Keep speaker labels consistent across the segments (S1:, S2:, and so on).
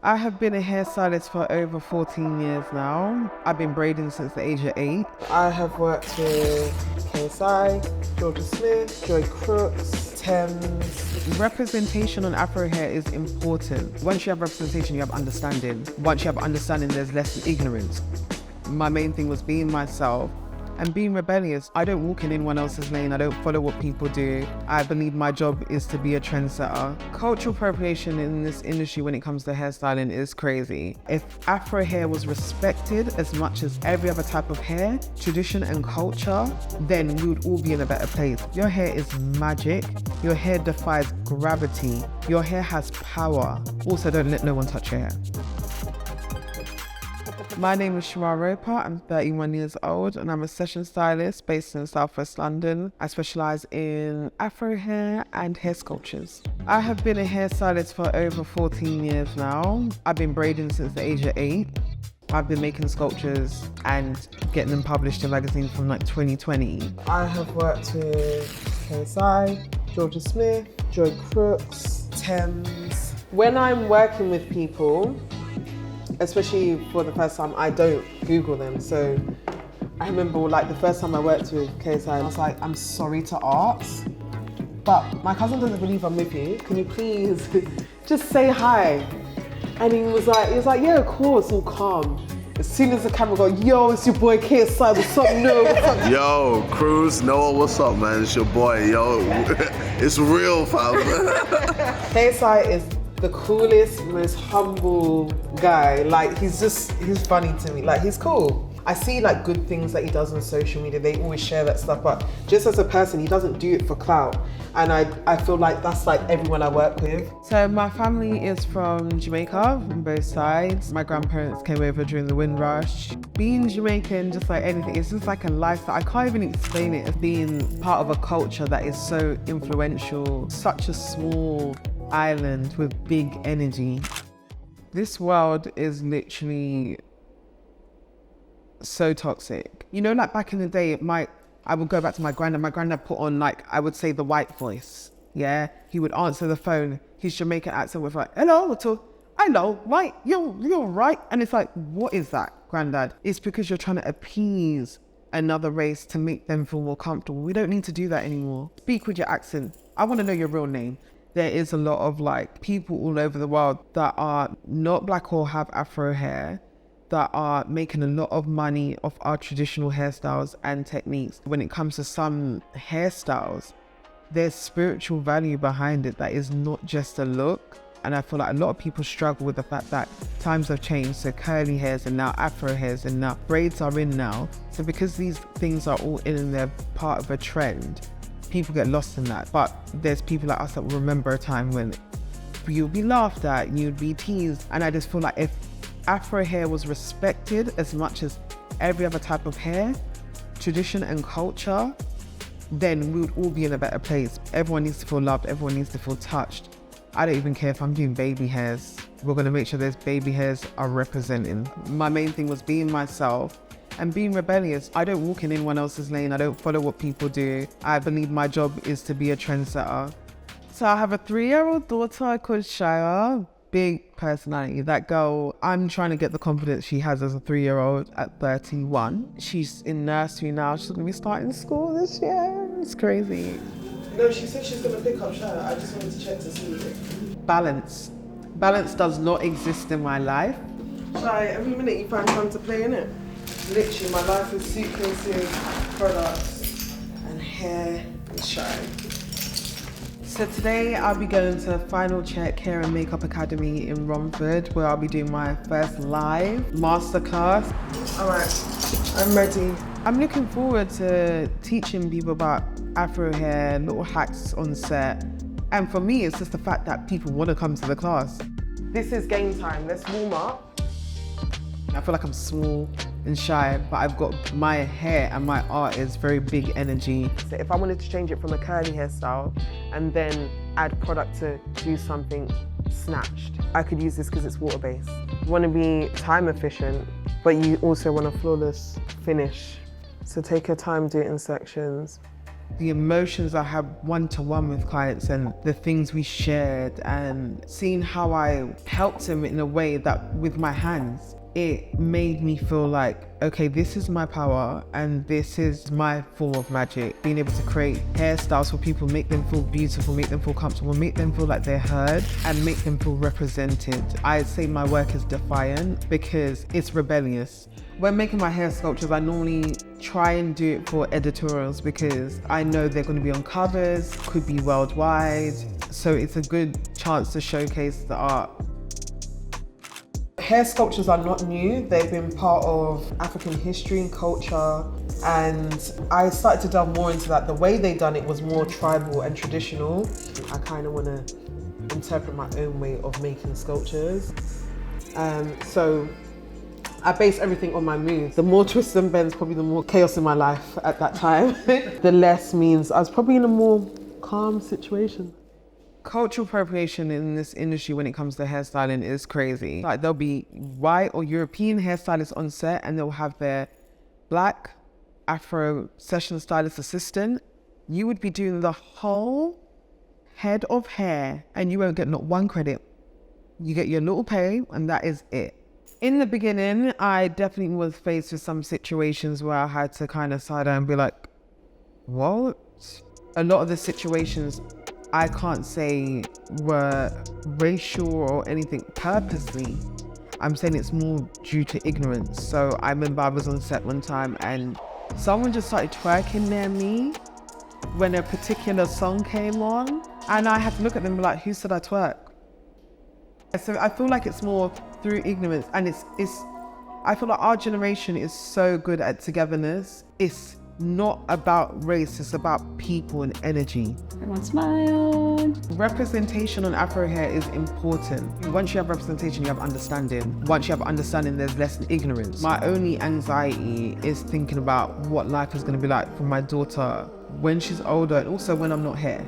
S1: I have been a hairstylist for over 14 years now. I've been braiding since the age of 8. I have worked with KSI, Jorja Smith, Joy Crooks, Thames. Representation on Afro-hair is important. Once you have representation, you have understanding. Once you have understanding, there's less ignorance. My main thing was being myself and being rebellious. I don't walk in anyone else's lane. I don't follow what people do. I believe my job is to be a trendsetter. Cultural appropriation in this industry when it comes to hairstyling is crazy. If Afro hair was respected as much as every other type of hair, tradition and culture, then we would all be in a better place. Your hair is magic. Your hair defies gravity. Your hair has power. Also, don't let no one touch your hair. My name is Shamara Roper, I'm 31 years old and I'm a session stylist based in Southwest London. I specialise in Afro hair and hair sculptures. I have been a hairstylist for over 14 years now. I've been braiding since the age of 8. I've been making sculptures and getting them published in magazines from like 2020. I have worked with KSI, Jorja Smith, Joy Crooks, Thames. When I'm working with people, especially for the first time, I don't Google them. So I remember like the first time I worked with KSI, I was like, I'm sorry to ask, but my cousin doesn't believe I'm with you. Can you please just say hi? And he was like, yeah, of course, all calm. As soon as the camera go, yo, it's your boy KSI, what's up, no, what's up?
S2: Yo, Cruz, Noah, what's up, man? It's your boy, yo. It's real, fam.
S1: KSI is the coolest, most humble guy. Like, he's funny to me. Like, he's cool. I see like good things that he does on social media. They always share that stuff, but just as a person, he doesn't do it for clout. And I feel like that's like everyone I work with. So my family is from Jamaica, from both sides. My grandparents came over during the Windrush. Being Jamaican, just like anything, it's just like a lifestyle. I can't even explain it as being part of a culture that is so influential. Such a small island with big energy. This world is literally so toxic. You know, like back in the day, I would go back to my granddad. My granddad put on like, I would say the white voice. Yeah, he would answer the phone. His Jamaican accent was like, hello, hello, right, you're right. And it's like, what is that, granddad? It's because you're trying to appease another race to make them feel more comfortable. We don't need to do that anymore. Speak with your accent. I want to know your real name. There is a lot of like people all over the world that are not black or have Afro hair that are making a lot of money off our traditional hairstyles and techniques. When it comes to some hairstyles, there's spiritual value behind it that is not just a look. And I feel like a lot of people struggle with the fact that times have changed. So curly hairs and now Afro hairs and now braids are in now. So because these things are all in and they're part of a trend, people get lost in that. But there's people like us that will remember a time when you'd be laughed at, you'd be teased. And I just feel like if Afro hair was respected as much as every other type of hair, tradition and culture, then we would all be in a better place. Everyone needs to feel loved, everyone needs to feel touched. I don't even care if I'm doing baby hairs. We're gonna make sure those baby hairs are representing. My main thing was being myself and being rebellious. I don't walk in anyone else's lane. I don't follow what people do. I believe my job is to be a trendsetter. So I have a 3-year-old daughter called Shira. Big personality. That girl, I'm trying to get the confidence she has as a 3-year-old at 31. She's in nursery now. She's gonna be starting school this year. It's crazy. No, she said she's gonna pick up Shira. I just wanted to check to see. Balance. Balance does not exist in my life. Shira, every minute you find time to play, innit? Literally, my life is suitcases, products, and hair and shine. So today I'll be going to Final Check Hair and Makeup Academy in Romford, where I'll be doing my first live masterclass. All right, I'm ready. I'm looking forward to teaching people about Afro hair, little hacks on set. And for me, it's just the fact that people want to come to the class. This is game time, let's warm up. I feel like I'm small and shy, but I've got my hair and my art is very big energy. So if I wanted to change it from a curly hairstyle and then add product to do something snatched, I could use this because it's water-based. You want to be time efficient, but you also want a flawless finish. So take your time, do it in sections. the emotions I had one-to-one with clients and the things we shared, and seeing how I helped them in a way that with my hands, it made me feel like, okay, this is my power and this is my form of magic. Being able to create hairstyles for people, make them feel beautiful, make them feel comfortable, make them feel like they're heard, and make them feel represented. I'd say my work is defiant because it's rebellious. When making my hair sculptures, I normally try and do it for editorials because I know they're going to be on covers, could be worldwide, so it's a good chance to showcase the art. Hair sculptures are not new. They've been part of African history and culture, and I started to delve more into that. The way they done it was more tribal and traditional. I kind of want to interpret my own way of making sculptures. So I base everything on my moves. The more twists and bends, probably the more chaos in my life at that time. The less means I was probably in a more calm situation. Cultural appropriation in this industry when it comes to hairstyling is crazy. Like, there'll be white or European hairstylists on set and they'll have their black Afro session stylist assistant. You would be doing the whole head of hair and you won't get not one credit. You get your little pay and that is it. In the beginning, I definitely was faced with some situations where I had to kind of side eye and be like, what? A lot of the situations I can't say were racial or anything purposely. I'm saying it's more due to ignorance. So I remember I was on set one time and someone just started twerking near me when a particular song came on. And I had to look at them and be like, who said I twerk? So I feel like it's more through ignorance, and I feel like our generation is so good at togetherness. It's not about race, it's about people and energy.
S3: Everyone smiled.
S1: Representation on Afro hair is important. Once you have representation, you have understanding. Once you have understanding, there's less ignorance. My only anxiety is thinking about what life is going to be like for my daughter when she's older, and also when I'm not here.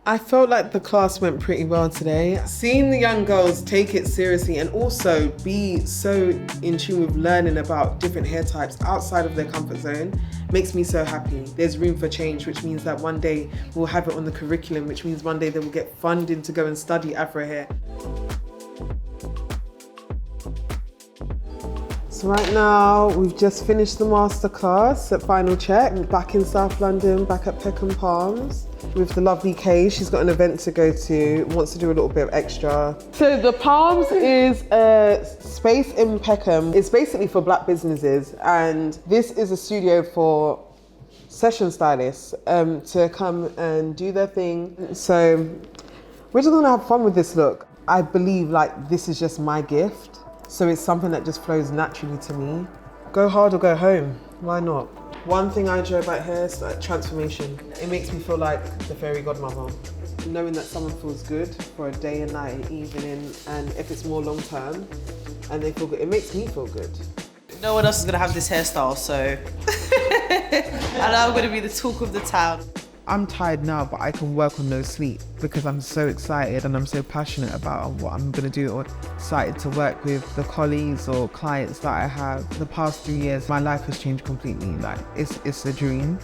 S1: I felt like the class went pretty well today. Seeing the young girls take it seriously and also be so in tune with learning about different hair types outside of their comfort zone makes me so happy. There's room for change, which means that one day we'll have it on the curriculum, which means one day they will get funding to go and study Afro hair. So right now, we've just finished the masterclass at Final Check, back in South London, back at Peckham Palms, with the lovely Kay. She's got an event to go to, wants to do a little bit of extra. So the Palms is a space in Peckham. It's basically for black businesses, and this is a studio for session stylists to come and do their thing. So we're just gonna have fun with this look. I believe like this is just my gift. So it's something that just flows naturally to me. Go hard or go home, why not? One thing I enjoy about hair is like transformation. It makes me feel like the fairy godmother. Knowing that someone feels good for a day and night and evening, and if it's more long term and they feel good, it makes me feel good.
S4: No one else is gonna have this hairstyle, so and I'm gonna be the talk of the town.
S1: I'm tired now, but I can work on no sleep because I'm so excited and I'm so passionate about what I'm gonna do, or excited to work with the colleagues or clients that I have. The past 3 years, my life has changed completely. Like, it's a dream.